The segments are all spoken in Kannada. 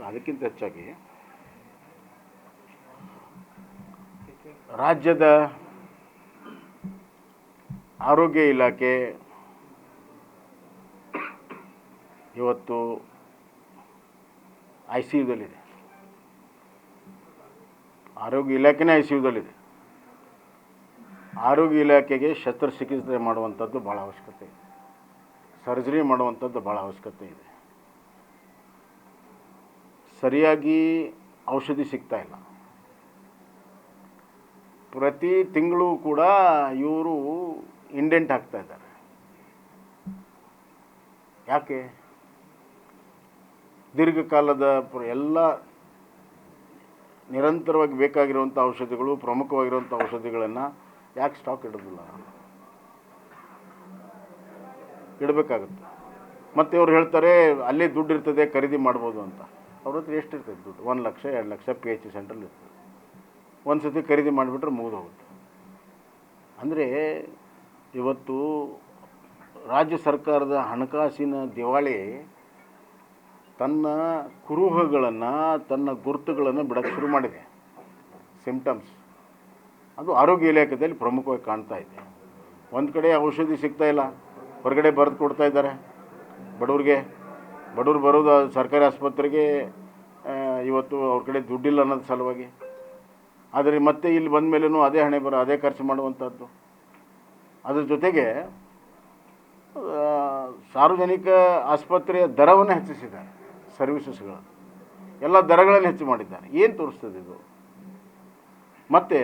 ಅದಕ್ಕಿಂತ ಹೆಚ್ಚಾಗಿ ರಾಜ್ಯದ ಆರೋಗ್ಯ ಇಲಾಖೆ ಇವತ್ತು ಐ ಸಿ ಯುದಲ್ಲಿದೆ. ಆರೋಗ್ಯ ಇಲಾಖೆನೇ ಐ ಸಿ ಯುದಲ್ಲಿದೆ. ಆರೋಗ್ಯ ಇಲಾಖೆಗೆ ಶಸ್ತ್ರಚಿಕಿತ್ಸೆ ಮಾಡುವಂಥದ್ದು ಭಾಳ ಅವಶ್ಯಕತೆ ಇದೆ. ಸರ್ಜರಿ ಮಾಡುವಂಥದ್ದು ಭಾಳ ಅವಶ್ಯಕತೆ ಇದೆ. ಸರಿಯಾಗಿ ಔಷಧಿ ಸಿಗ್ತಾ ಇಲ್ಲ. ಪ್ರತಿ ತಿಂಗಳು ಕೂಡ ಇವರು ಇಂಡೆಂಟ್ ಹಾಕ್ತಾ ಇದ್ದಾರೆ. ಯಾಕೆ? ದೀರ್ಘಕಾಲದ ಎಲ್ಲ ನಿರಂತರವಾಗಿ ಬೇಕಾಗಿರುವಂಥ ಔಷಧಿಗಳು, ಪ್ರಮುಖವಾಗಿರುವಂಥ ಔಷಧಿಗಳನ್ನು ಯಾಕೆ ಸ್ಟಾಕ್ ಇಡೋದಿಲ್ಲ? ಇಡಬೇಕಾಗುತ್ತೆ. ಮತ್ತು ಅವ್ರು ಹೇಳ್ತಾರೆ ಅಲ್ಲೇ ದುಡ್ಡು ಇರ್ತದೆ, ಖರೀದಿ ಮಾಡ್ಬೋದು ಅಂತ. ಅವ್ರ ಹತ್ರ ಎಷ್ಟಿರ್ತದೆ ದುಡ್ಡು? 1 ಲಕ್ಷ 2 ಲಕ್ಷ PH ಸೆಂಟ್ರಲ್ಲಿ ಇರ್ತದೆ. ಒಂದು ಸತಿ ಖರೀದಿ ಮಾಡಿಬಿಟ್ರೆ ಮುಗಿದು ಹೋಗುತ್ತೆ. ಅಂದರೆ ಇವತ್ತು ರಾಜ್ಯ ಸರ್ಕಾರದ ಹಣಕಾಸಿನ ದಿವಾಳಿ ತನ್ನ ಕುರುಹುಗಳನ್ನು, ತನ್ನ ಗುರುತುಗಳನ್ನು ಬಿಡೋಕ್ಕೆ ಶುರು ಮಾಡಿದೆ. ಸಿಂಪ್ಟಮ್ಸ್ ಅದು ಆರೋಗ್ಯ ಇಲಾಖೆಯಲ್ಲಿ ಪ್ರಮುಖವಾಗಿ ಕಾಣ್ತಾ ಇದೆ. ಒಂದು ಕಡೆ ಔಷಧಿ ಸಿಗ್ತಾಯಿಲ್ಲ, ಹೊರಗಡೆ ಬರೆದು ಕೊಡ್ತಾ ಇದ್ದಾರೆ ಬಡವ್ರಿಗೆ. ಬಡವ್ರು ಬರೋದು ಸರ್ಕಾರಿ ಆಸ್ಪತ್ರೆಗೆ ಇವತ್ತು ಅವ್ರ ಕಡೆ ದುಡ್ಡಿಲ್ಲ ಅನ್ನೋದು ಸಲುವಾಗಿ. ಆದರೆ ಮತ್ತೆ ಇಲ್ಲಿ ಬಂದ ಮೇಲೂ ಅದೇ ಹಣೆ ಬರೋ, ಅದೇ ಖರ್ಚು ಮಾಡುವಂಥದ್ದು. ಅದ್ರ ಜೊತೆಗೆ ಸಾರ್ವಜನಿಕ ಆಸ್ಪತ್ರೆಯ ದರವನ್ನು ಹೆಚ್ಚಿಸಿದ್ದಾರೆ. ಸರ್ವಿಸಸ್ಗಳು ಎಲ್ಲ ದರಗಳನ್ನು ಹೆಚ್ಚು ಮಾಡಿದ್ದಾರೆ. ಏನು ತೋರಿಸ್ತದೆ ಇದು? ಮತ್ತು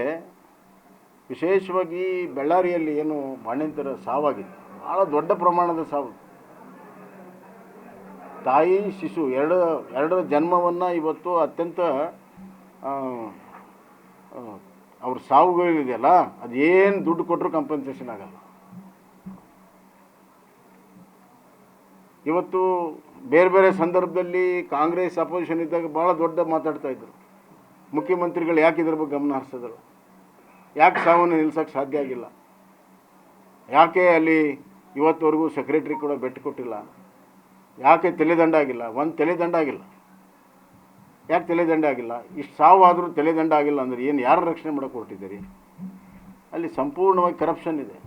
ವಿಶೇಷವಾಗಿ ಬಳ್ಳಾರಿಯಲ್ಲಿ ಏನು ಬಾಣಂತಿಯರ ಸಾವಾಗಿದೆ, ಭಾಳ ದೊಡ್ಡ ಪ್ರಮಾಣದ ಸಾವು. ತಾಯಿ ಶಿಶು ಎರಡರ ಜನ್ಮವನ್ನು ಇವತ್ತು ಅತ್ಯಂತ ಅವ್ರ ಸಾವುಗಳಿದೆಯಲ್ಲ, ಅದೇನು ದುಡ್ಡು ಕೊಟ್ಟರು ಕಂಪನ್ಸೇಷನ್ ಆಗಲ್ಲ. ಇವತ್ತು ಬೇರೆ ಬೇರೆ ಸಂದರ್ಭದಲ್ಲಿ ಕಾಂಗ್ರೆಸ್ ಅಪೋಸಿಷನ್ ಇದ್ದಾಗ ಭಾಳ ದೊಡ್ಡ ಮಾತಾಡ್ತಾಯಿದ್ರು. ಮುಖ್ಯಮಂತ್ರಿಗಳು ಯಾಕೆ ಇದ್ರ ಬಗ್ಗೆ ಗಮನ ಹರಿಸಿದ್ರು? ಯಾಕೆ ಸಾವನ್ನು ನಿಲ್ಸೋಕ್ಕೆ ಸಾಧ್ಯ ಆಗಿಲ್ಲ? ಯಾಕೆ ಅಲ್ಲಿ ಇವತ್ತವರೆಗೂ ಸೆಕ್ರೆಟ್ರಿ ಕೂಡ ಭೇಟಿ ಕೊಟ್ಟಿಲ್ಲ? ಯಾಕೆ ತಲೆದಂಡ ಆಗಿಲ್ಲ? ಒಂದು ತಲೆದಂಡ ಆಗಿಲ್ಲ. ಯಾಕೆ ತಲೆದಂಡ ಆಗಿಲ್ಲ? ಇಷ್ಟು ಸಾವಾದರೂ ತಲೆದಂಡ ಆಗಿಲ್ಲ ಅಂದರೆ ಏನು, ಯಾರು ರಕ್ಷಣೆ ಮಾಡೋಕ್ಕೆ ಹೊರಟಿದ್ದೀರಿ? ಅಲ್ಲಿ ಸಂಪೂರ್ಣವಾಗಿ ಕರಪ್ಷನ್ ಇದೆ.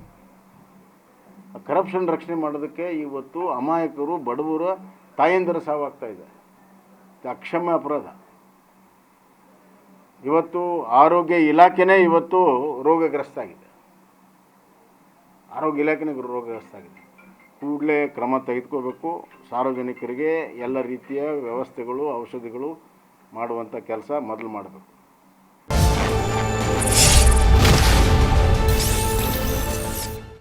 ಆ ಕರಪ್ಷನ್ ರಕ್ಷಣೆ ಮಾಡೋದಕ್ಕೆ ಇವತ್ತು ಅಮಾಯಕರು, ಬಡವರ ತಾಯಂದಿರ ಸಾವಾಗ್ತಾಯಿದೆ. ಅಕ್ಷಮ್ಯ ಅಪರಾಧ. ಇವತ್ತು ಆರೋಗ್ಯ ಇಲಾಖೆನೇ ಇವತ್ತು ರೋಗಗ್ರಸ್ತ ಆಗಿದೆ. ಆರೋಗ್ಯ ಇಲಾಖೆನೇ ರೋಗಗ್ರಸ್ತ ಆಗಿದೆ. ಕೂಡಲೇ ಕ್ರಮ ತೆಗೆದುಕೋಬೇಕು. ಸಾರ್ವಜನಿಕರಿಗೆ ಎಲ್ಲ ರೀತಿಯ ವ್ಯವಸ್ಥೆಗಳು, ಔಷಧಿಗಳು ಮಾಡುವಂಥ ಕೆಲಸ ಮೊದಲು ಮಾಡಬೇಕು.